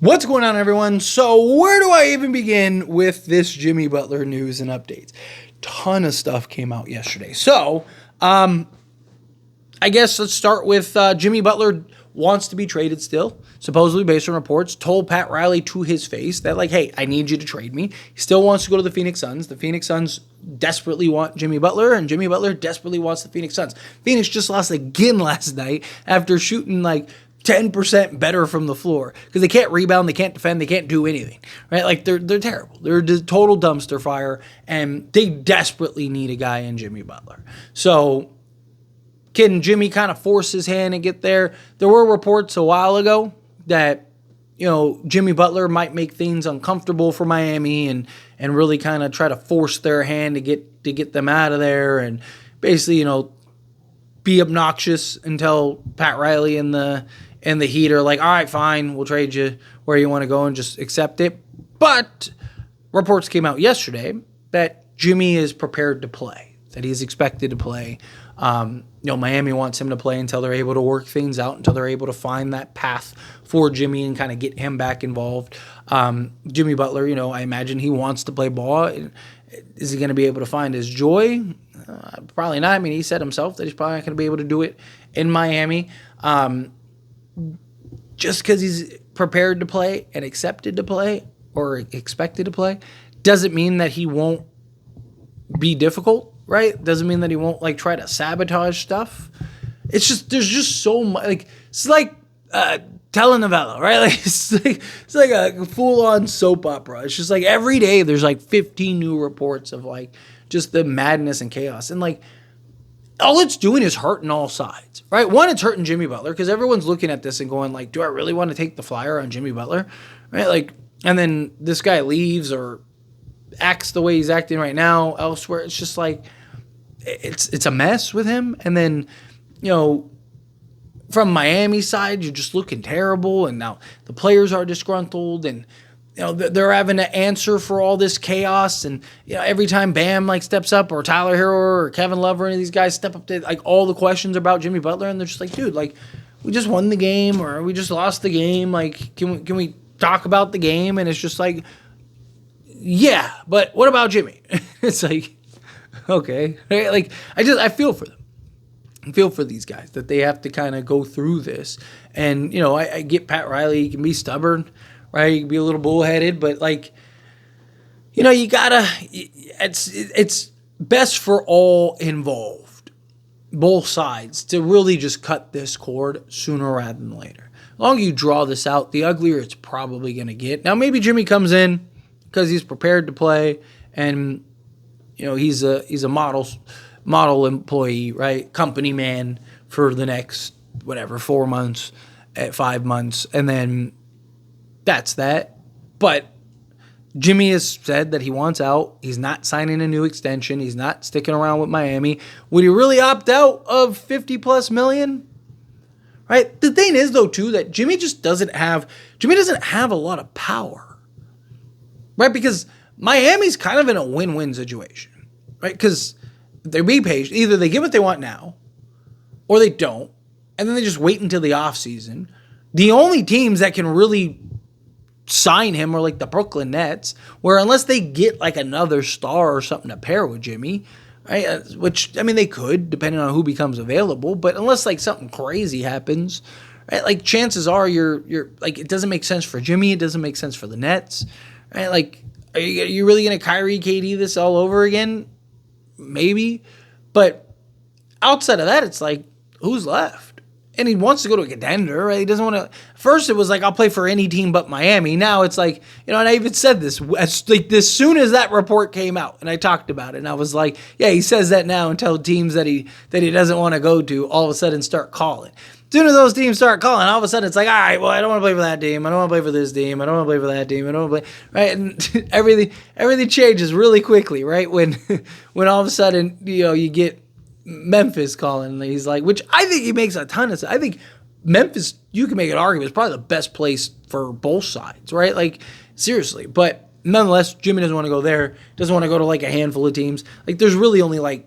What's going on, everyone? So where do I even begin with this Jimmy Butler news and updates? Ton of stuff came out yesterday. So I guess let's start with Jimmy Butler wants to be traded still, supposedly based on reports, told Pat Riley to his face that, like, hey, I need you to trade me. He still wants to go to the Phoenix Suns. The Phoenix Suns desperately want Jimmy Butler, and Jimmy Butler desperately wants the Phoenix Suns. Phoenix just lost again last night after shooting like 10% better from the floor because they can't rebound, they can't defend, they can't do anything, right? Like they're terrible. They're a total dumpster fire, and they desperately need a guy in Jimmy Butler. So can Jimmy kind of force his hand and get there? There were reports a while ago that, you know, Jimmy Butler might make things uncomfortable for Miami and really kind of try to force their hand to get them out of there and basically, you know, be obnoxious until Pat Riley and the Heat are like, all right, fine, we'll trade you where you want to go and just accept it. But reports came out yesterday that Jimmy is prepared to play, that he's expected to play. Miami wants him to play until they're able to work things out, until they're able to find that path for Jimmy and kind of get him back involved. Jimmy Butler, I imagine he wants to play ball. Is he going to be able to find his joy? Probably not. I mean, he said himself that he's probably not going to be able to do it in Miami. Just because he's prepared to play and accepted to play or expected to play doesn't mean that he won't be difficult, right? Doesn't mean that he won't try to sabotage stuff. It's just there's just so much. It's like telenovela, right? It's like a full-on soap opera. It's just like every day there's 15 new reports of just the madness and chaos, and all it's doing is hurting all sides, right? One, it's hurting Jimmy Butler because everyone's looking at this and going do I really want to take the flyer on Jimmy Butler, right? And then this guy leaves or acts the way he's acting right now elsewhere. It's just it's a mess with him. And then, from Miami side, you're just looking terrible. And now the players are disgruntled and, they're having to answer for all this chaos. And, every time Bam steps up or Tyler Hero or Kevin Love or any of these guys step up to all the questions about Jimmy Butler. And they're just dude, we just won the game or we just lost the game. Can we talk about the game? And it's just yeah, but what about Jimmy? It's okay. Right? I feel for them. I feel for these guys that they have to kind of go through this. And, I get Pat Riley. He can be stubborn, right? He can be a little bullheaded, but you gotta, it's best for all involved, both sides, to really just cut this cord sooner rather than later. The longer you draw this out, the uglier it's probably going to get. Now, maybe Jimmy comes in because he's prepared to play and, he's a model employee, right? Company man for the next, 4 months, 5 months. And then that's that. But Jimmy has said that he wants out. He's not signing a new extension. He's not sticking around with Miami. Would he really opt out of $50+ million? Right? The thing is, though, too, that Jimmy doesn't have a lot of power. Right? Because Miami's kind of in a win-win situation. Right? Because they be patient. Either they get what they want now, or they don't, and then they just wait until the offseason. The only teams that can really sign him are the Brooklyn Nets, where unless they get another star or something to pair with Jimmy, right? Which, I mean, they could, depending on who becomes available, but unless something crazy happens, right? Chances are you're it doesn't make sense for Jimmy, it doesn't make sense for the Nets, right? Are you really going to Kyrie KD this all over again? Maybe, but outside of that, it's who's left? And he wants to go to a contender, right? He doesn't want to. First, it was I'll play for any team but Miami. Now it's and I even said this as soon as that report came out, and I talked about it, and I was yeah, he says that now until teams that he doesn't want to go to all of a sudden start calling. As soon as those teams start calling, all of a sudden it's all right, well, I don't want to play for that team. I don't want to play for this team. I don't want to play for that team. I don't want to play, right? And everything changes really quickly, right? When all of a sudden, you get Memphis calling, and he's which I think he makes a ton of sense. I think Memphis, you can make an argument, is probably the best place for both sides, right? Seriously. But nonetheless, Jimmy doesn't want to go there. Doesn't want to go to a handful of teams. There's really only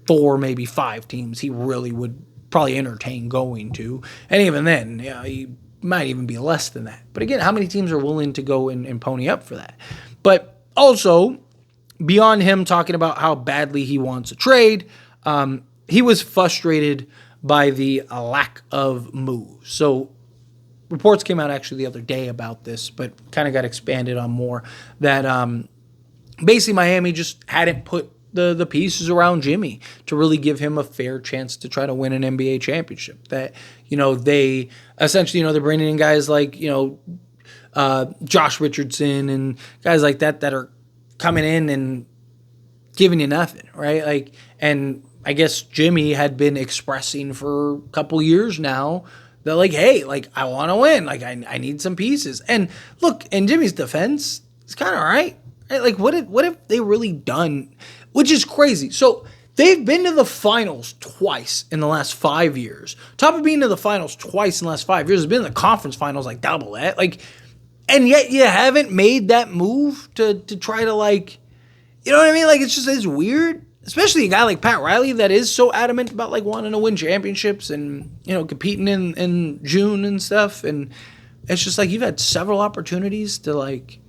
4, maybe 5 teams he really would probably entertain going to. And even then, he might even be less than that. But again, how many teams are willing to go and pony up for that? But also, beyond him talking about how badly he wants a trade, he was frustrated by the lack of moves. So reports came out actually the other day about this, but kind of got expanded on more, that basically Miami just hadn't put the pieces around Jimmy to really give him a fair chance to try to win an NBA championship. That, they essentially, they're bringing in guys like, Josh Richardson and guys like that are coming in and giving you nothing, right? Like, and I guess Jimmy had been expressing for a couple years now that, like, hey, like, I want to win. Like, I need some pieces. And look, in Jimmy's defense, it's kind of all right. Like, what have they really done? Which is crazy. So they've been to the finals twice in the last 5 years. Top of being to the finals twice in the last 5 years has been in the conference finals, like double that. Like, and yet you haven't made that move to try to, like, you know what I mean? Like, it's weird. Especially a guy like Pat Riley that is so adamant about, like, wanting to win championships and, competing in June and stuff. And it's just like you've had several opportunities to, like,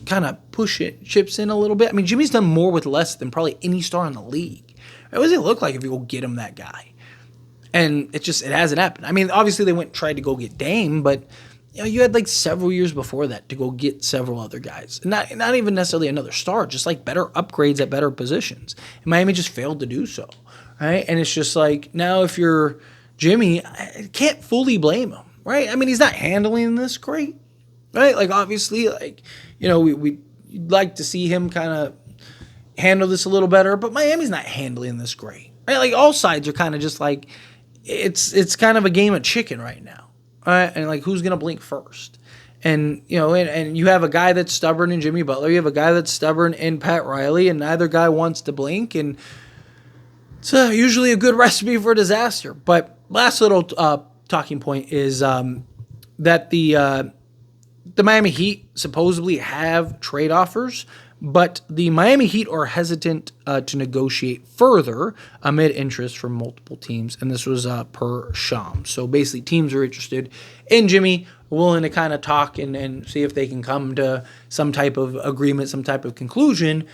kind of push chips in a little bit. I mean, Jimmy's done more with less than probably any star in the league. What does it look like if you go get him that guy? And it hasn't happened. I mean, obviously they tried to go get Dame, but you had like several years before that to go get several other guys. Not even necessarily another star, just like better upgrades at better positions. And Miami just failed to do so, right? And it's just like, now if you're Jimmy, I can't fully blame him, right? I mean, he's not handling this great, right? Like, obviously, like, we'd like to see him kind of handle this a little better, but Miami's not handling this great, right? Like, all sides are kind of just like, it's kind of a game of chicken right now, right? And, like, who's going to blink first? And, and you have a guy that's stubborn in Jimmy Butler. You have a guy that's stubborn in Pat Riley, and neither guy wants to blink, and it's usually a good recipe for disaster. But last little talking point is that the Miami Heat supposedly have trade offers, but the Miami Heat are hesitant to negotiate further amid interest from multiple teams, and this was per Shams. So basically, teams are interested in Jimmy, willing to kind of talk and see if they can come to some type of agreement, some type of conclusion,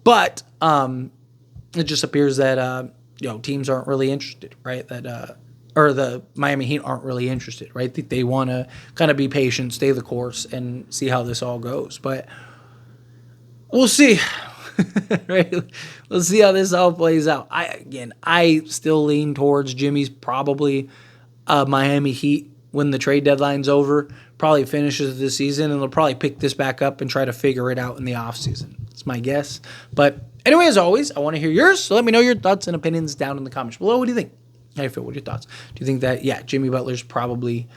but it just appears that teams aren't really interested, right? Or the Miami Heat aren't really interested, right? They want to kind of be patient, stay the course, and see how this all goes. But we'll see, right? We'll see how this all plays out. I still lean towards Jimmy's probably Miami Heat when the trade deadline's over, probably finishes the season, and they'll probably pick this back up and try to figure it out in the offseason. That's my guess. But anyway, as always, I want to hear yours, so let me know your thoughts and opinions down in the comments below. What do you think? How do you feel? What are your thoughts? Do you think that, Jimmy Butler's probably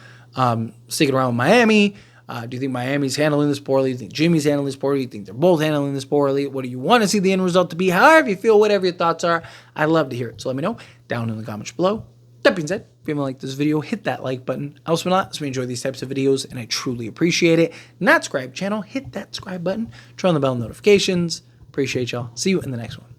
sticking around with Miami? Do you think Miami's handling this poorly? Do you think Jimmy's handling this poorly? Do you think they're both handling this poorly? What do you want to see the end result to be? However you feel, whatever your thoughts are, I'd love to hear it. So let me know down in the comments below. That being said, if you haven't liked this video, hit that like button. Else but not, so we enjoy these types of videos, and I truly appreciate it. Not subscribe channel, hit that subscribe button. Turn on the bell notifications. Appreciate y'all. See you in the next one.